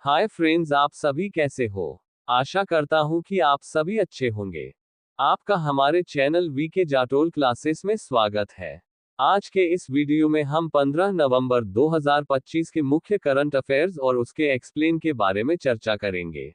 Hi friends, आप सभी कैसे हो। आशा करता हूं कि आप सभी अच्छे होंगे। आपका हमारे चैनल वीके जाटोल क्लासेस में स्वागत है। आज के इस वीडियो में हम 15 नवंबर 2025 के मुख्य करंट अफेयर्स और उसके एक्सप्लेन के बारे में चर्चा करेंगे।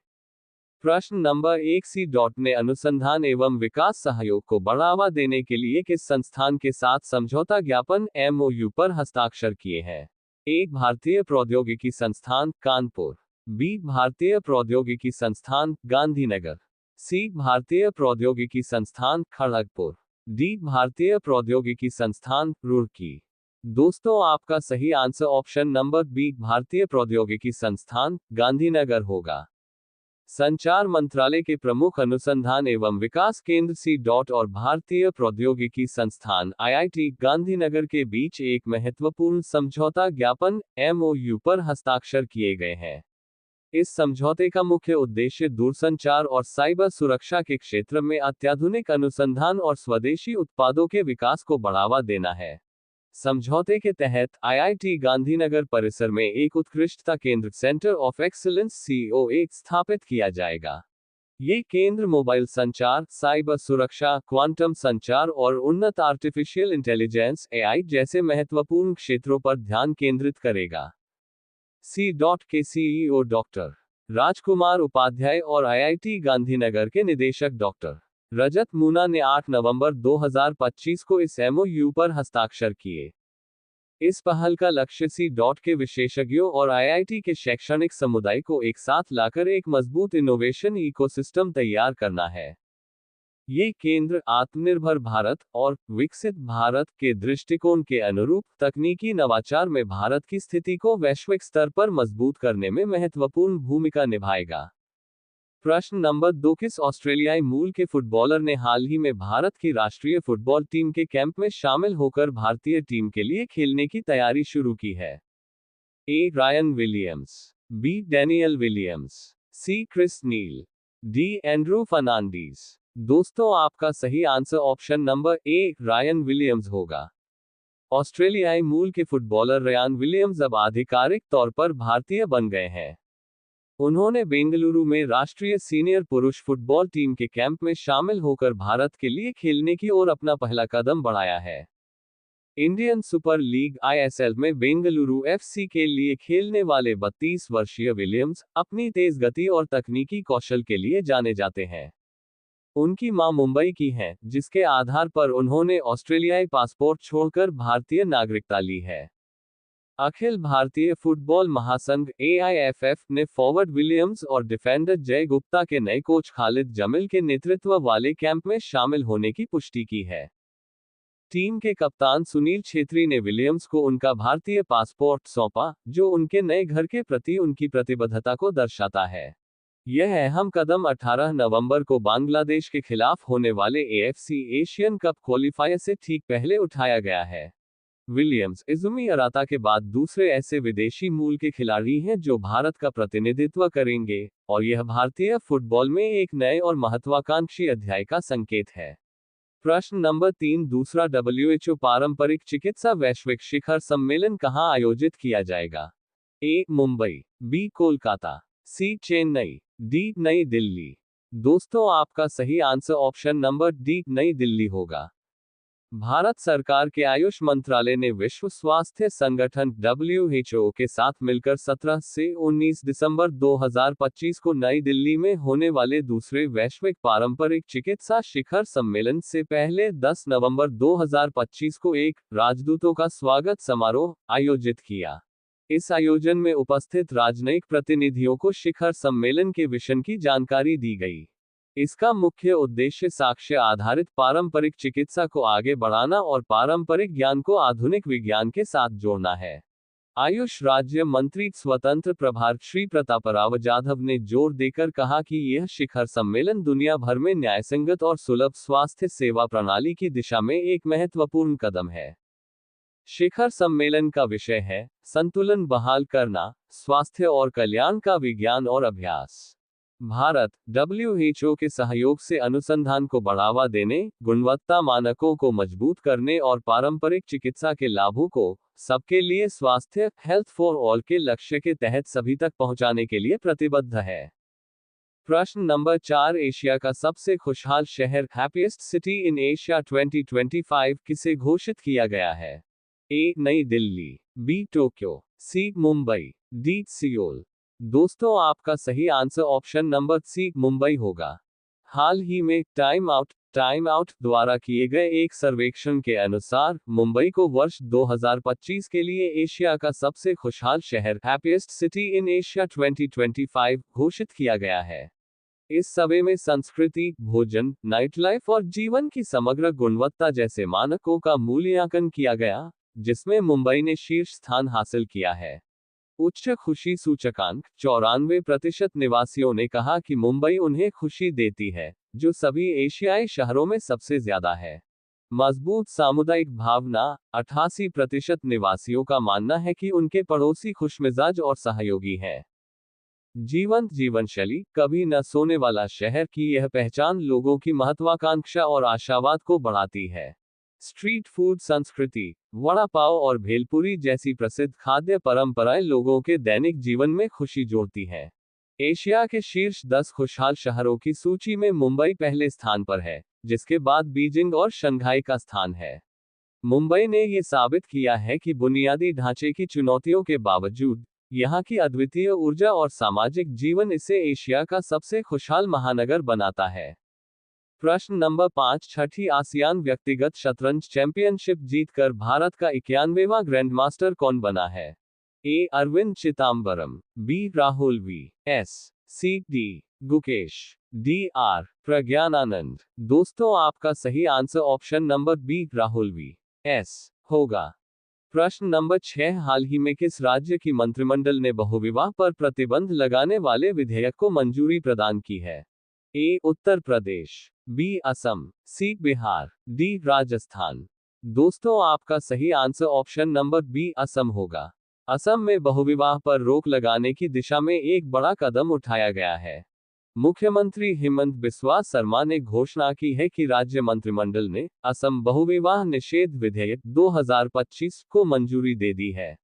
प्रश्न नंबर 1, सी डॉट ने अनुसंधान एवं विकास सहयोग को बढ़ावा देने के लिए किस संस्थान के साथ समझौता ज्ञापन MOU पर हस्ताक्षर किए हैं। 1, भारतीय प्रौद्योगिकी संस्थान कानपुर। बी, भारतीय प्रौद्योगिकी संस्थान गांधीनगर। सी, भारतीय प्रौद्योगिकी संस्थान खड़गपुर। डी, भारतीय प्रौद्योगिकी संस्थान रुड़की। दोस्तों, आपका सही आंसर ऑप्शन नंबर बी, भारतीय प्रौद्योगिकी संस्थान गांधीनगर होगा। संचार मंत्रालय के प्रमुख अनुसंधान एवं विकास केंद्र सी डॉट और भारतीय प्रौद्योगिकी संस्थान IIT गांधीनगर के बीच एक महत्वपूर्ण समझौता ज्ञापन MOU पर हस्ताक्षर किए गए हैं। इस समझौते का मुख्य उद्देश्य दूरसंचार और साइबर सुरक्षा के क्षेत्र में अत्याधुनिक अनुसंधान और स्वदेशी उत्पादों के विकास को बढ़ावा देना है। समझौते के तहत IIT गांधीनगर परिसर में एक उत्कृष्टता केंद्र सेंटर ऑफ एक्सीलेंस COE स्थापित किया जाएगा। ये केंद्र मोबाइल संचार, साइबर सुरक्षा, क्वांटम संचार और उन्नत आर्टिफिशियल इंटेलिजेंस AI जैसे महत्वपूर्ण क्षेत्रों पर ध्यान केंद्रित करेगा। सी डॉट के CEO डॉक्टर राजकुमार उपाध्याय और IIT गांधीनगर के निदेशक डॉक्टर रजत मूना ने 8 नवंबर 2025 को इस MOU पर हस्ताक्षर किए। इस पहल का लक्ष्य सी डॉट के विशेषज्ञों और IIT के शैक्षणिक समुदाय को एक साथ लाकर एक मजबूत इनोवेशन इकोसिस्टम तैयार करना है। ये केंद्र आत्मनिर्भर भारत और विकसित भारत के दृष्टिकोण के अनुरूप तकनीकी नवाचार में भारत की स्थिति को वैश्विक स्तर पर मजबूत करने में महत्वपूर्ण भूमिका निभाएगा। प्रश्न नंबर 2, किस ऑस्ट्रेलियाई मूल के फुटबॉलर ने हाल ही में भारत की राष्ट्रीय फुटबॉल टीम के कैंप में शामिल होकर भारतीय टीम के लिए खेलने की तैयारी शुरू की है। A, Ryan Williams. B, Daniel Williams. C, Chris Neil. D, Andrew Fernandes. दोस्तों, आपका सही answer option number A, Ryan Williams होगा। ऑस्ट्रेलियाई मूल के फुटबॉलर रायन विलियम्स अब आधिकारिक तौर पर भारतीय बन गए हैं। उन्होंने बेंगलुरु में राष्ट्रीय सीनियर पुरुष फुटबॉल टीम के कैंप में शामिल होकर भारत के लिए खेलने की ओर अपना पहला कदम बढ़ाया है। इंडियन सुपर लीग ISL में बेंगलुरु FC के लिए खेलने वाले 32 वर्षीय विलियम्स अपनी तेज गति और तकनीकी कौशल के लिए जाने जाते हैं। उनकी मां मुंबई की हैं, जिसके आधार पर उन्होंने ऑस्ट्रेलियाई पासपोर्ट छोड़कर भारतीय नागरिकता ली है। अखिल भारतीय फुटबॉल महासंघ AIFF ने फॉरवर्ड विलियम्स और डिफेंडर जय गुप्ता के नए कोच खालिद जमील के नेतृत्व वाले कैंप में शामिल होने की पुष्टि की है। टीम के कप्तान सुनील छेत्री ने विलियम्स को उनका भारतीय पासपोर्ट सौंपा, जो उनके नए घर के प्रति उनकी प्रतिबद्धता को दर्शाता है। यह अहम कदम 18 नवंबर को बांग्लादेश के खिलाफ होने वाले AFC एशियन कप क्वालिफायर से ठीक पहले उठाया गया है। विलियम्स इजुमी अराता के बाद दूसरे ऐसे विदेशी मूल के खिलाड़ी हैं जो भारत का प्रतिनिधित्व करेंगे, और यह भारतीय फुटबॉल में एक नए और महत्वाकांक्षी अध्याय का संकेत है। प्रश्न नंबर 3, दूसरा WHO पारंपरिक चिकित्सा वैश्विक शिखर सम्मेलन कहां आयोजित किया जाएगा। ए, मुंबई। बी, कोलकाता। सी, चेन्नई। डी, नई दिल्ली। दोस्तों, आपका सही आंसर ऑप्शन नंबर डी, नई दिल्ली होगा। भारत सरकार के आयुष मंत्रालय ने विश्व स्वास्थ्य संगठन WHO के साथ मिलकर 17 से 19 दिसंबर 2025 को नई दिल्ली में होने वाले दूसरे वैश्विक पारंपरिक चिकित्सा शिखर सम्मेलन से पहले 10 नवंबर 2025 को एक राजदूतों का स्वागत समारोह आयोजित किया। इस आयोजन में उपस्थित राजनयिक प्रतिनिधियों को शिखर सम्मेलन के विजन की जानकारी दी गई। इसका मुख्य उद्देश्य साक्ष्य आधारित पारंपरिक चिकित्सा को आगे बढ़ाना और पारंपरिक ज्ञान को आधुनिक विज्ञान के साथ जोड़ना है। आयुष राज्य मंत्री स्वतंत्र प्रभार श्री प्रतापराव जाधव ने जोर देकर कहा कि यह शिखर सम्मेलन दुनिया भर में न्यायसंगत और सुलभ स्वास्थ्य सेवा प्रणाली की दिशा में एक महत्वपूर्ण कदम है। शिखर सम्मेलन का विषय है संतुलन बहाल करना, स्वास्थ्य और कल्याण का विज्ञान और अभ्यास। भारत WHO के सहयोग से अनुसंधान को बढ़ावा देने, गुणवत्ता मानकों को मजबूत करने और पारंपरिक चिकित्सा के लाभों को सबके लिए स्वास्थ्य हेल्थ फॉर ऑल के लक्ष्य के तहत सभी तक पहुंचाने के लिए प्रतिबद्ध है। प्रश्न नंबर 4, एशिया का सबसे खुशहाल शहर हैप्पीएस्ट सिटी इन एशिया 2025 किसे घोषित किया गया है? ए नई Delhi, B Tokyo, C Mumbai, D Seoul. दोस्तों आपका सही answer option number C Mumbai होगा। हाल ही में टाइम आउट द्वारा किए गए एक सर्वेक्षण के अनुसार मुंबई को वर्ष 2025 के लिए एशिया का सबसे खुशहाल शहर हैप्पीएस्ट सिटी इन एशिया 2025 घोषित किया गया है। इस सर्वे में संस्कृति, भोजन, नाइटलाइफ और जीवन की समग्र गुणवत्ता जैसे मानकों का मूल्यांकन किया गया, जिसमें मुंबई ने शीर्ष स्थान हासिल किया है। उच्च खुशी सूचकांक 94% निवासियों ने कहा कि मुंबई उन्हें खुशी देती है, जो सभी एशियाई शहरों में सबसे ज्यादा है। मजबूत सामुदायिक भावना 88% निवासियों का मानना है कि उनके पड़ोसी खुशमिजाज और सहयोगी हैं। जीवंत जीवन शैली, कभी न सोने वाला शहर की यह पहचान लोगों की महत्वाकांक्षा और आशावाद को बढ़ाती है। स्ट्रीट फूड संस्कृति, वड़ा पाव और भेलपुरी जैसी प्रसिद्ध खाद्य परंपराएं लोगों के दैनिक जीवन में खुशी जोड़ती हैं। एशिया के शीर्ष 10 खुशहाल शहरों की सूची में मुंबई पहले स्थान पर है, जिसके बाद बीजिंग और शंघाई का स्थान है। मुंबई ने ये साबित किया है कि बुनियादी ढांचे की चुनौतियों के बावजूद यहाँ की अद्वितीय ऊर्जा और सामाजिक जीवन इसे एशिया का सबसे खुशहाल महानगर बनाता है। प्रश्न नंबर 5, छठी आसियान व्यक्तिगत शतरंज चैंपियनशिप जीतकर भारत का 91वां ग्रैंडमास्टर कौन बना है? A Arvind Chidambaram, B Rahul V S, C D Gukesh, D R Praggnanandhaa. दोस्तों आपका सही answer option number B Rahul V S होगा। प्रश्न नंबर 6, हाल ही में किस राज्य की मंत्रिमंडल ने बहुविवाह पर प्रतिबंध लगाने वाले विधेयक को मंजूरी प्रदान की है? A Uttar Pradesh, B Assam, C Bihar, D Rajasthan. दोस्तों आपका सही answer option number B Assam होगा। असम में बहुविवाह पर रोक लगाने की दिशा में एक बड़ा कदम उठाया गया है। मुख्यमंत्री हेमंत बिस्वा शर्मा ने घोषणा की है कि राज्य मंत्रिमंडल ने असम बहुविवाह निषेध विधेयक 2025 को मंजूरी दे दी है।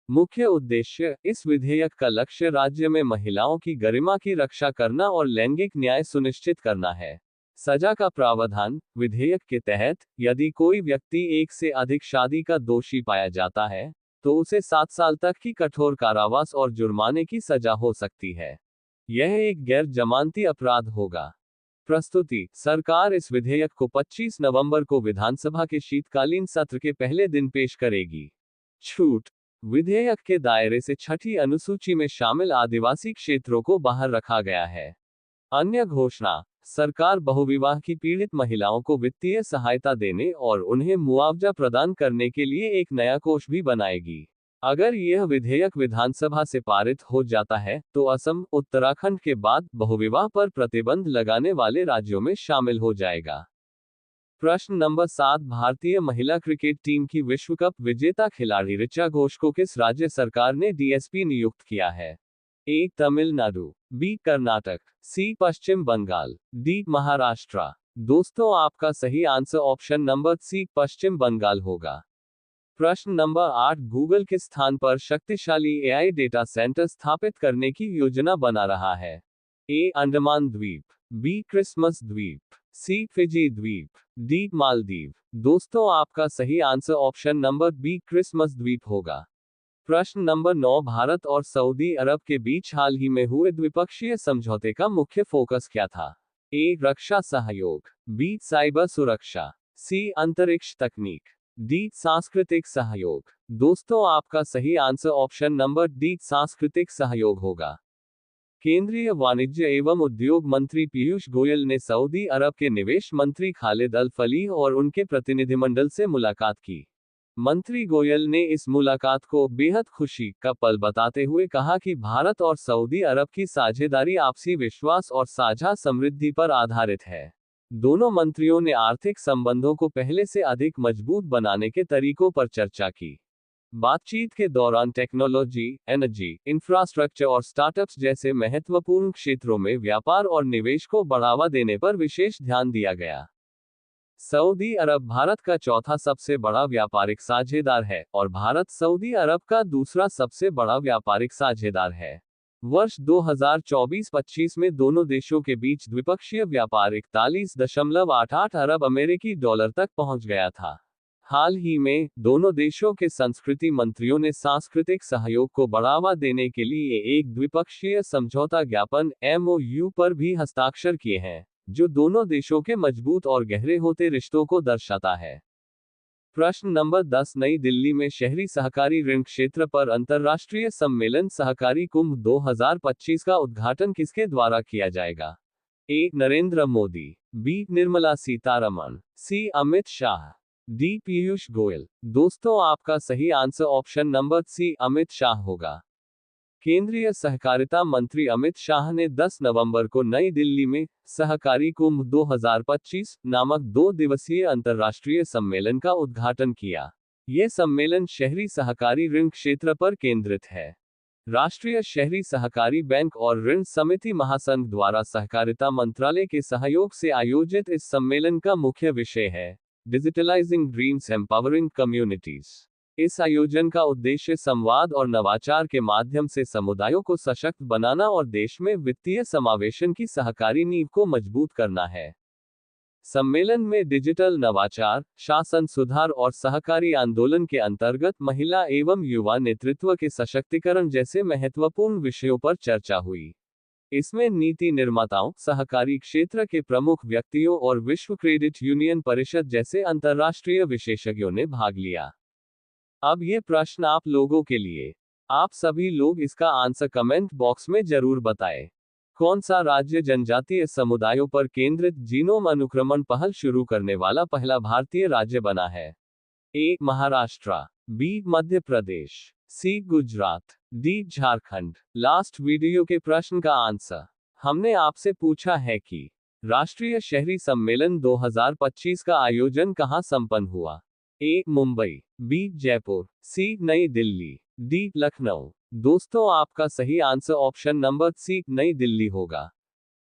मुख्य उद्देश्य इस विधेयक का लक्ष्य राज्य में महिलाओं की गरिमा की रक्षा करना और लैंगिक न्याय सुनिश्चित करना है। सजा का प्रावधान, विधेयक के तहत यदि कोई व्यक्ति एक से अधिक शादी का दोषी पाया जाता है, तो उसे 7 साल तक की कठोर कारावास और जुर्माने की सजा हो सकती है। यह एक गैर जमानती अपराध होगा। प्रस्तुति, सरकार इस विधेयक को 25 नवंबर को विधानसभा के शीतकालीन सत्र के पहले दिन पेश करेगी। छूट, विधेयक के दायरे से छठी अनुसूची में शामिल आदिवासी क्षेत्रों को बाहर रखा गया है। अन्य घोषणा, सरकार बहुविवाह की पीड़ित महिलाओं को वित्तीय सहायता देने और उन्हें मुआवजा प्रदान करने के लिए एक नया कोष भी बनाएगी। अगर यह विधेयक विधानसभा से पारित हो जाता है, तो असम, उत्तराखंड के बाद बहुविवाह पर प्रतिबंध लगाने वाले राज्यों में शामिल हो जाएगा। प्रश्न नंबर 7, भारतीय महिला क्रिकेट टीम की विश्व कप विजेता खिलाड़ी ऋचा घोष को किस राज्य सरकार ने डीएसपी नियुक्त किया है? ए तमिलनाडु, बी कर्नाटक, सी पश्चिम बंगाल, डी महाराष्ट्र। दोस्तों आपका सही आंसर ऑप्शन नंबर सी पश्चिम बंगाल होगा। प्रश्न नंबर 8, गूगल किस स्थान पर शक्तिशाली एआई डेटा सेंटर स्थापित करने की योजना बना रहा है? ए अंडमान द्वीप, बी क्रिसमस द्वीप, सी फिजी द्वीप, डी मालदीव। दोस्तों आपका सही answer option number B Christmas द्वीप होगा। प्रश्न नंबर 9, भारत और सऊदी अरब के बीच हाल ही में हुए द्विपक्षीय समझौते का मुख्य फोकस क्या था? ए रक्षा सहयोग, बी साइबर सुरक्षा, सी अंतरिक्ष तकनीक, डी सांस्कृतिक सहयोग। दोस्तों आपका सही आंसर ऑप्शन नंबर डी सांस्कृतिक सहयोग होगा। केंद्रीय वाणिज्य एवं उद्योग मंत्री पीयूष गोयल ने सऊदी अरब के निवेश मंत्री खालिद अल फलीह और उनके प्रतिनिधिमंडल से मुलाकात की। मंत्री गोयल ने इस मुलाकात को बेहद खुशी का पल बताते हुए कहा कि भारत और सऊदी अरब की साझेदारी आपसी विश्वास और साझा समृद्धि पर आधारित है। दोनों मंत्रियों ने आर्थिक संबंधों को पहले से अधिक मजबूत बनाने के तरीकों पर चर्चा की। बातचीत के दौरान टेक्नोलॉजी, एनर्जी, इंफ्रास्ट्रक्चर और स्टार्टअप्स जैसे महत्वपूर्ण क्षेत्रों में व्यापार और निवेश को बढ़ावा देने पर विशेष ध्यान दिया गया। सऊदी अरब भारत का चौथा सबसे बड़ा व्यापारिक साझेदार है और भारत सऊदी अरब का दूसरा सबसे बड़ा व्यापारिक साझेदार है। वर्ष 2024-25 में दोनों देशों के बीच द्विपक्षीय व्यापार 41.88 अरब अमेरिकी डॉलर तक पहुंच गया था। हाल ही में दोनों देशों के संस्कृति मंत्रियों ने सांस्कृतिक सहयोग को बढ़ावा देने के लिए एक द्विपक्षीय समझौता ज्ञापन MOU पर भी हस्ताक्षर किए हैं, जो दोनों देशों के मजबूत और गहरे होते रिश्तों को दर्शाता है। प्रश्न नंबर 10, नई दिल्ली में शहरी सहकारी ऋण क्षेत्र पर अंतर्राष्ट्रीय सम्मेलन सहकारी कुंभ 2025 का उद्घाटन किसके द्वारा किया जाएगा? A. Narendra Modi, B. Nirmala Sitharaman, C. Amit Shah, D. Piyush Goyal. दोस्तों, आपका सही answer option number C Amit Shah होगा। केंद्रीय सहकारिता मंत्री अमित शाह ने 10 नवंबर को नई दिल्ली में सहकारी कुंभ 2025 नामक 2 दिवसीय अंतर्राष्ट्रीय सम्मेलन का उद्घाटन किया। यह सम्मेलन शहरी सहकारी ऋण क्षेत्र पर केंद्रित है। राष्ट्रीय शहरी सहकारी बैंक और ऋण समिति महासंघ द्वारा सहकारिता मंत्रालय के सहयोग से आयोजित इस सम्मेलन का मुख्य विषय है डिजिटलाइजिंग ड्रीम्स एम्पावरिंग कम्युनिटीज। इस आयोजन का उद्देश्य संवाद और नवाचार के माध्यम से समुदायों को सशक्त बनाना और देश में वित्तीय समावेशन की सहकारी नींव को मजबूत करना है। सम्मेलन में डिजिटल नवाचार, शासन सुधार और सहकारी आंदोलन के अंतर्गत महिला एवं युवा नेतृत्व के सशक्तिकरण जैसे महत्वपूर्ण विषयों पर चर्चा हुई। इसमें नीति निर्माताओं, सहकारी क्षेत्र के प्रमुख व्यक्तियों और विश्व क्रेडिट यूनियन परिषद जैसे अंतर्राष्ट्रीय विशेषज्ञों ने भाग लिया। अब ये प्रश्न आप लोगों के लिए। आप सभी लोग इसका आंसर कमेंट बॉक्स में जरूर बताएं। कौन सा राज्य जनजातीय समुदायों पर केंद्रित जीनोम अनुक्रमण पहल शुरू करने वाला पहला भारतीय राज्य बना है? A. Maharashtra, B. Madhya Pradesh, C. Gujarat, D. Jharkhand. Last video के प्रश्न का आंसर हमने आपसे पूछा है कि राष्ट्रीय शहरी सम्मेलन 2025 का आयोजन कहां संपन्न हुआ? ए. मुंबई, बी. जयपुर, सी. नई दिल्ली, डी. लखनऊ। दोस्तों, आपका सही आंसर ऑप्शन नंबर सी नई दिल्ली होगा।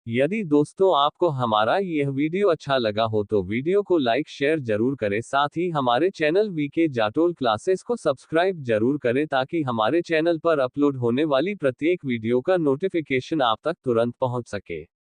यदि दोस्तों आपको हमारा यह वीडियो अच्छा लगा हो तो वीडियो को लाइक शेयर जरूर करें, साथ ही हमारे चैनल वीके जाटोल क्लासेस को सब्सक्राइब जरूर करें ताकि हमारे चैनल पर अपलोड होने वाली प्रत्येक वीडियो का नोटिफिकेशन आप तक तुरंत पहुंच सके।